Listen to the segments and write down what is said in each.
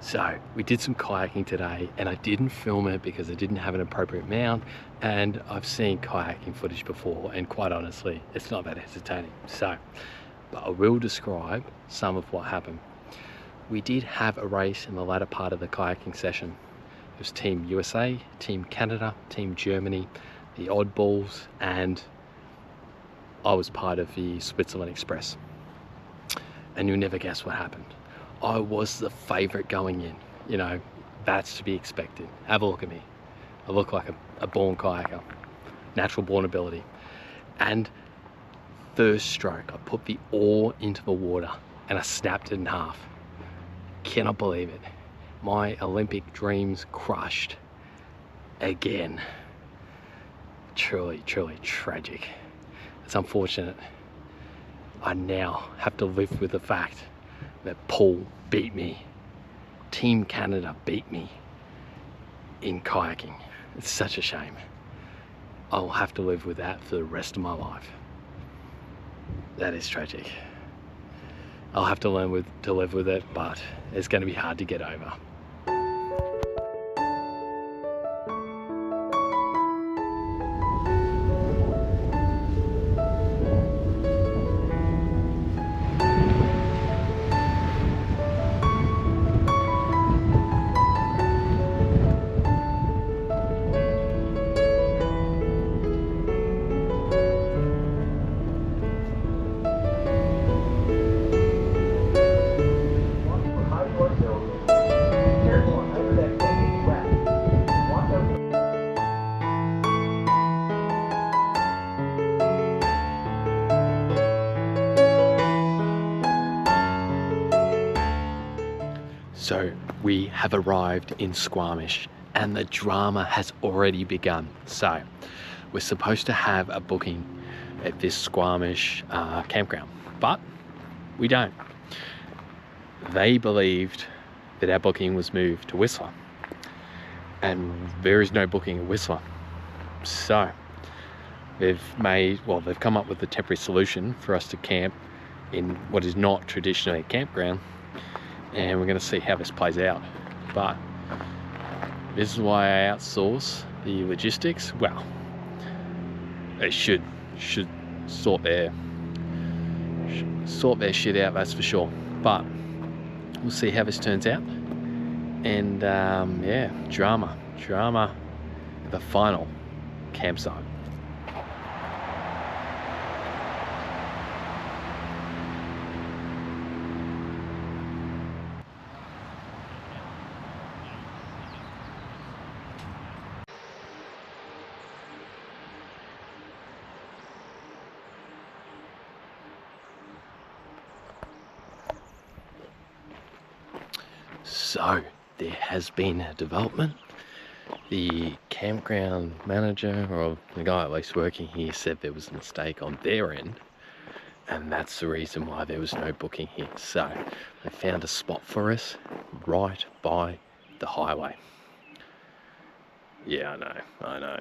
So we did some kayaking today, and I didn't film it because I didn't have an appropriate mount, and I've seen kayaking footage before, and quite honestly it's not that entertaining. So but I will describe some of what happened. We did have a race in the latter part of the kayaking session. It was Team USA, Team Canada, Team Germany, the oddballs, and I was part of the Switzerland Express. And you'll never guess what happened. I was the favorite going in. You know, that's to be expected. Have a look at me. I look like a born kayaker, natural born ability. And first stroke, I put the oar into the water and I snapped it in half. Cannot believe it. My Olympic dreams crushed again. Truly, truly tragic. It's unfortunate. I now have to live with the fact that Paul beat me. Team Canada beat me in kayaking. It's such a shame. I'll have to live with that for the rest of my life. That is tragic. I'll have to learn to live with it, but it's going to be hard to get over. So we have arrived in Squamish and the drama has already begun. So we're supposed to have a booking at this Squamish campground, but we don't. They believed that our booking was moved to Whistler, and there is no booking in Whistler. So they've come up with a temporary solution for us to camp in what is not traditionally a campground, and we're going to see how this plays out. But this is why I outsource the logistics. Well, they should sort their shit out, that's for sure. But we'll see how this turns out. And yeah, drama at the final campsite. So there has been a development. The campground manager, or the guy at least working here, said there was a mistake on their end, and that's the reason why there was no booking here. So they found a spot for us right by the highway. Yeah, I know,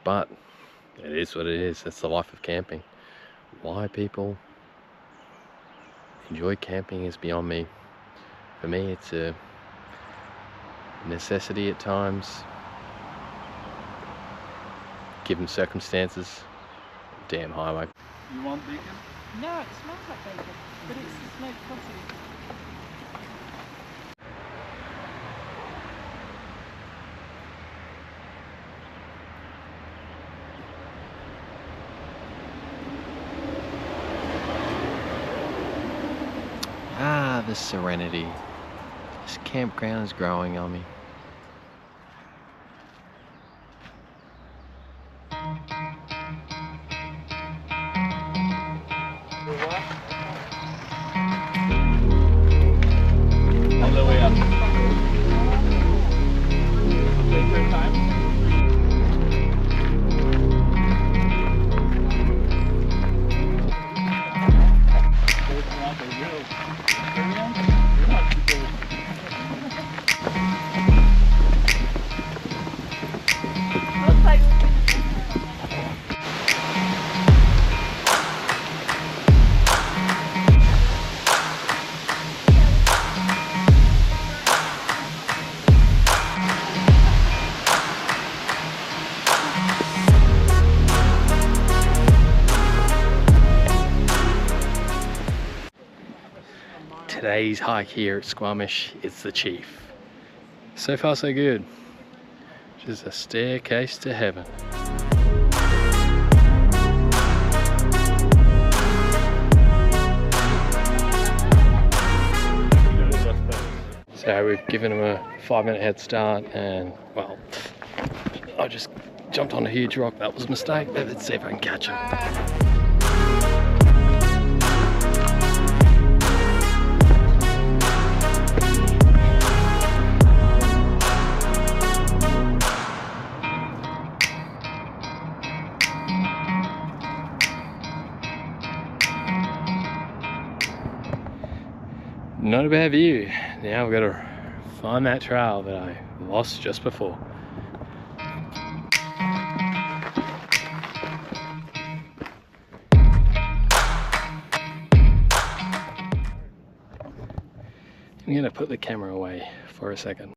but it is what it is. That's the life of camping. Why people enjoy camping is beyond me. For me, it's a necessity at times, given circumstances. Damn highway. You want bacon? No, it smells like bacon, but it's the smoked sausage. Ah, the serenity. This campground is growing on me. All the way up. Take your time. There's not a real experience. You have to go. today's hike here at Squamish is the Chief. So far so good. Just a staircase to heaven. So we've given him a 5-minute head start, and well, I just jumped on a huge rock. That was a mistake, but let's see if I can catch him. Not a bad view. Now we've got to find that trail that I lost just before. I'm going to put the camera away for a second.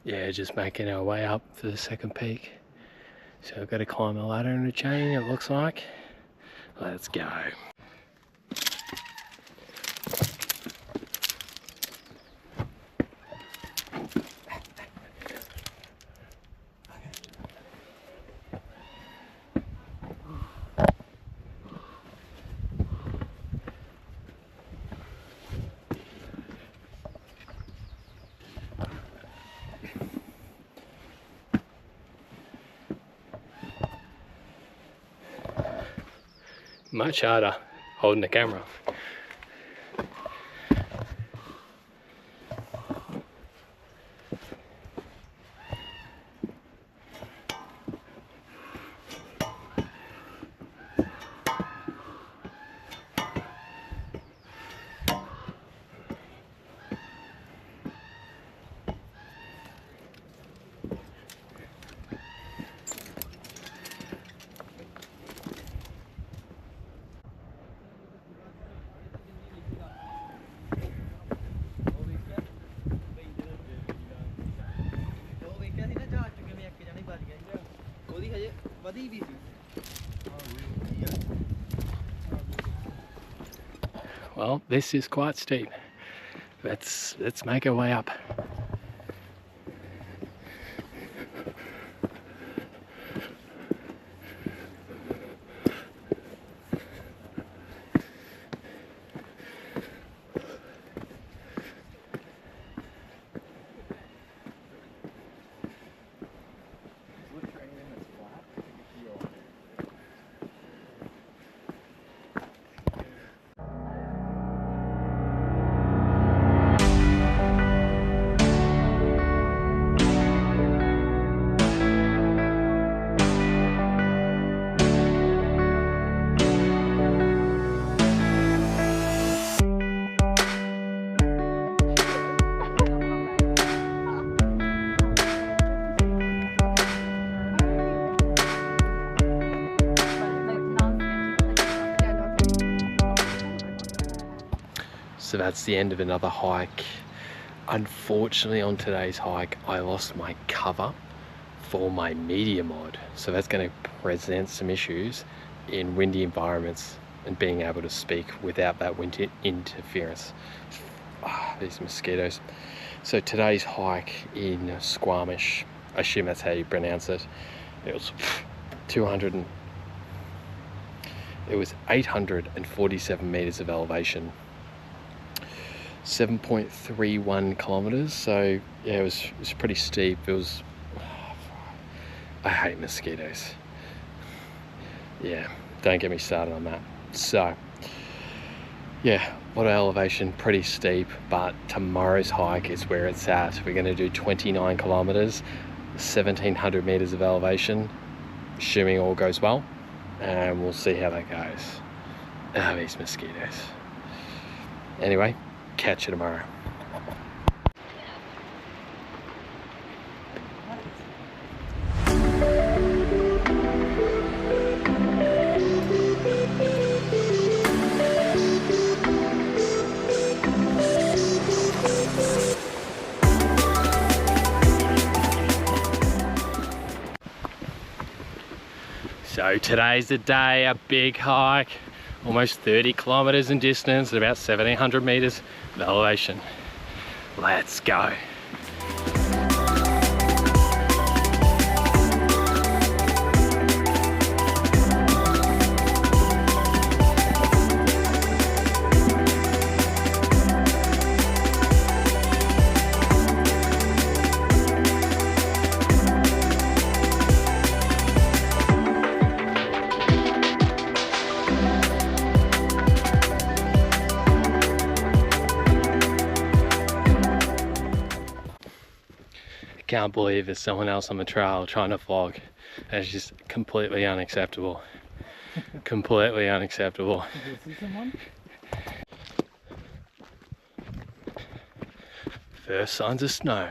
Yeah, just making our way up to the second peak. So I've got to climb a ladder and a chain, it looks like. Let's go. Much harder holding the camera. Well, this is quite steep. Let's make our way up. So that's the end of another hike. Unfortunately on today's hike, I lost my cover for my media mod. So that's going to present some issues in windy environments and being able to speak without that wind interference. these mosquitoes. So today's hike in Squamish, I assume that's how you pronounce it, it was 847 meters of elevation, 7.31 kilometers. So yeah, it was pretty steep. It was, I hate mosquitoes. Yeah, don't get me started on that. So yeah, what elevation, pretty steep, but tomorrow's hike is where it's at. We're going to do 29 kilometers, 1700 meters of elevation, assuming all goes well, and we'll see how that goes. These mosquitoes. Anyway, catch you tomorrow. So today's the day, a big hike, almost 30 kilometers in distance at about 1700 meters of elevation. Let's go. Can't believe there's someone else on the trail trying to vlog. That's just completely unacceptable. Completely unacceptable. Did you see someone? First signs of snow.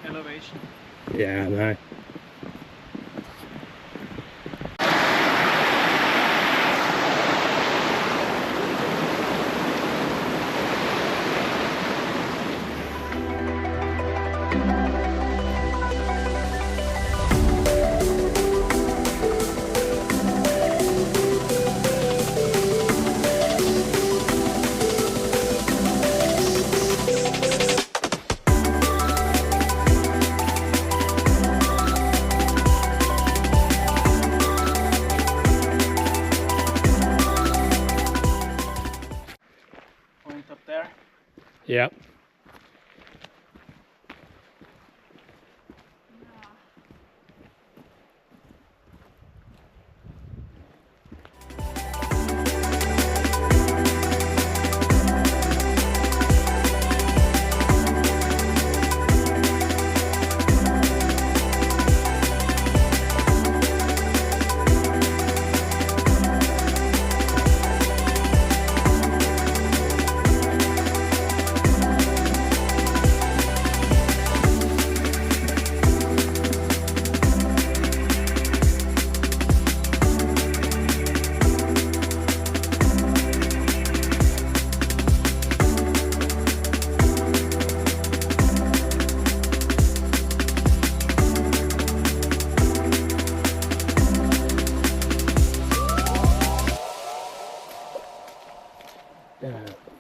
Elevation. Yeah, I know. Point up there. Yep.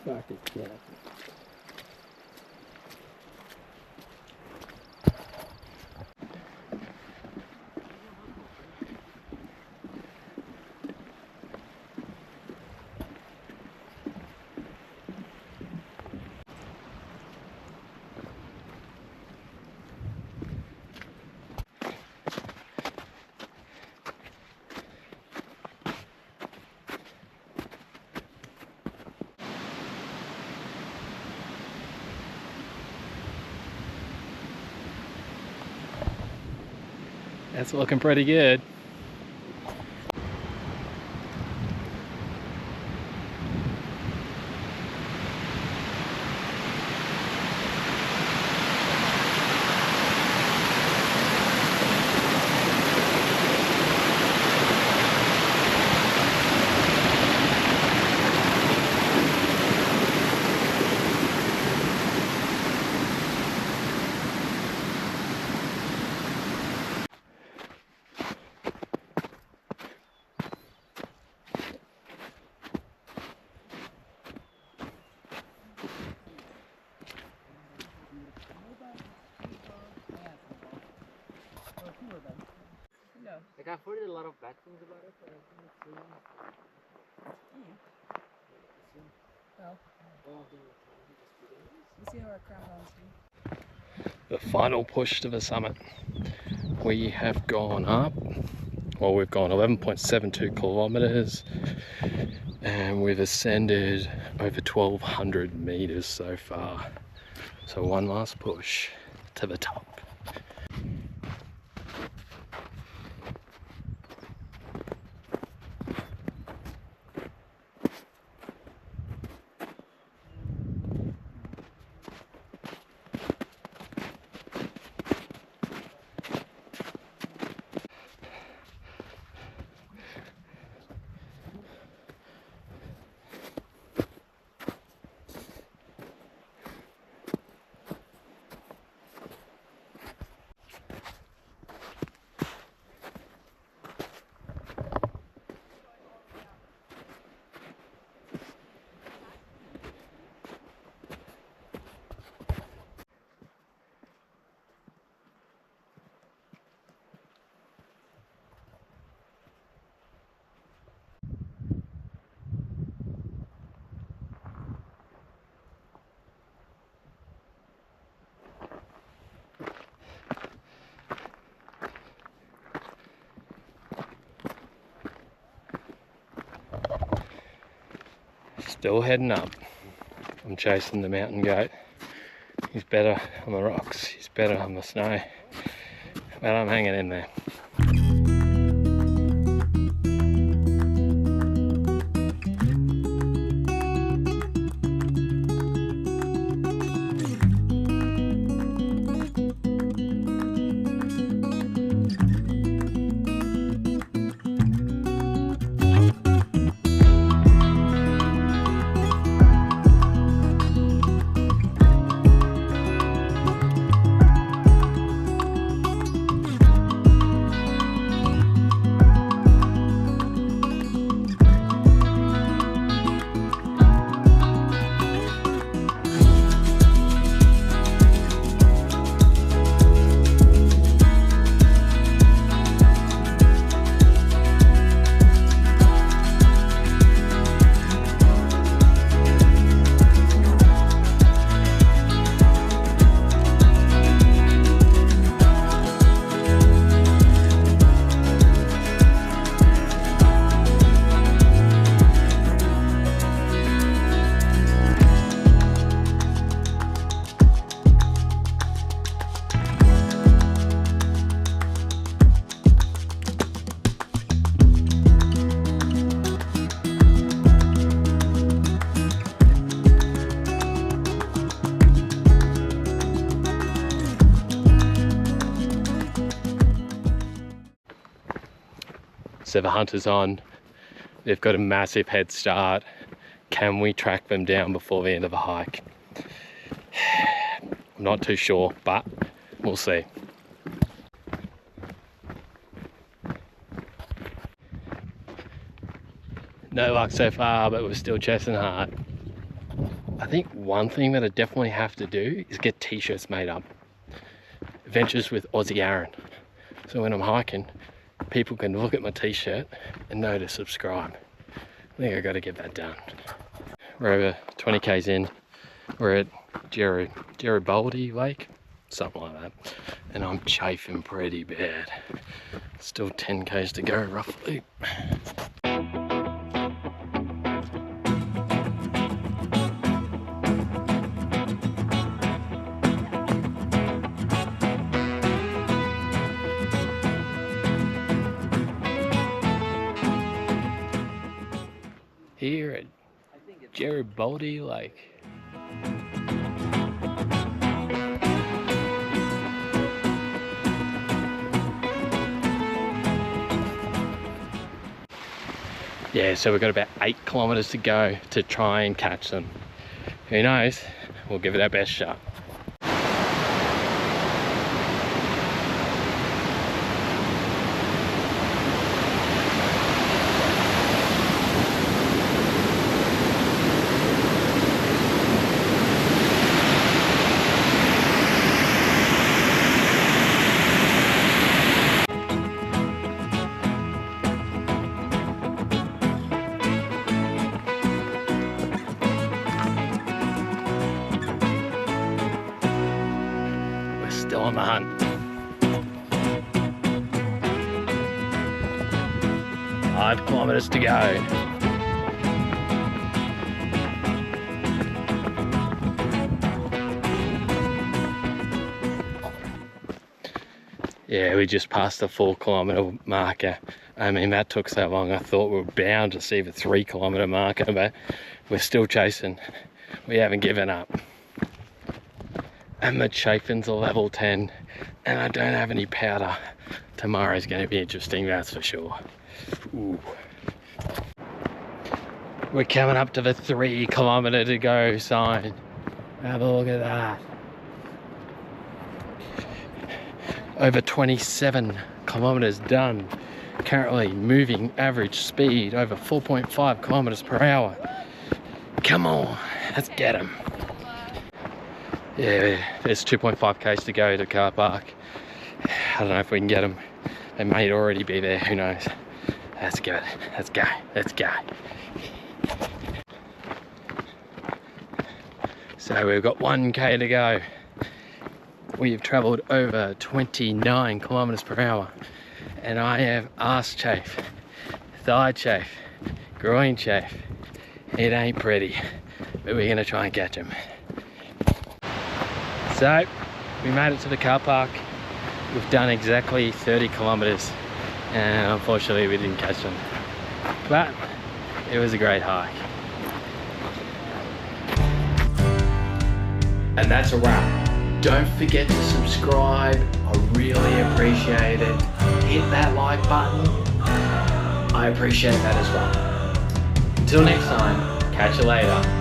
Fuck it, yeah. That's looking pretty good. I've heard a lot of bad things about it, but I think it's really nice. Well, we'll see how our crown runs here. The final push to the summit. We have gone up, well, we've gone 11.72 kilometers and we've ascended over 1,200 meters so far. So one last push to the top. Still heading up. I'm chasing the mountain goat. He's better on the rocks, he's better on the snow, but I'm hanging in there. So the hunter's on, they've got a massive head start. Can we track them down before the end of the hike? I'm not too sure, but we'll see. No luck so far, but we're still chasing hard. I think one thing that I definitely have to do is get t-shirts made up. Adventures with Aussie Aaron. So when I'm hiking, people can look at my t-shirt and know to subscribe. I think I got to get that done. We're over 20 k's in. We're at Garibaldi Lake, something like that. And I'm chafing pretty bad. Still 10 k's to go roughly. Here at Garibaldi Lake. Yeah, so we've got about 8 kilometers to go to try and catch them. Who knows? We'll give it our best shot. still on the hunt. 5 kilometers to go. Yeah, we just passed the 4 kilometer marker. I mean, that took so long. I thought we were bound to see the 3 kilometer marker, but we're still chasing. We haven't given up. And the chafins are level 10, and I don't have any powder. Tomorrow's going to be interesting, that's for sure. Ooh. We're coming up to the 3 kilometer to go sign. Have a look at that. Over 27 kilometers done. Currently moving average speed over 4.5 kilometers per hour. Come on, let's get him. Yeah, there's 2.5 k's to go to car park. I don't know if we can get them. They may already be there, who knows. Let's go, let's go, let's go. So we've got 1k to go. We've travelled over 29 kilometers per hour. And I have arse chafe, thigh chafe, groin chafe. It ain't pretty, but we're gonna try and catch him. So, we made it to the car park. We've done exactly 30 kilometers, and unfortunately we didn't catch them. But it was a great hike. And that's a wrap. Don't forget to subscribe. I really appreciate it. Hit that like button. I appreciate that as well. Until next time, catch you later.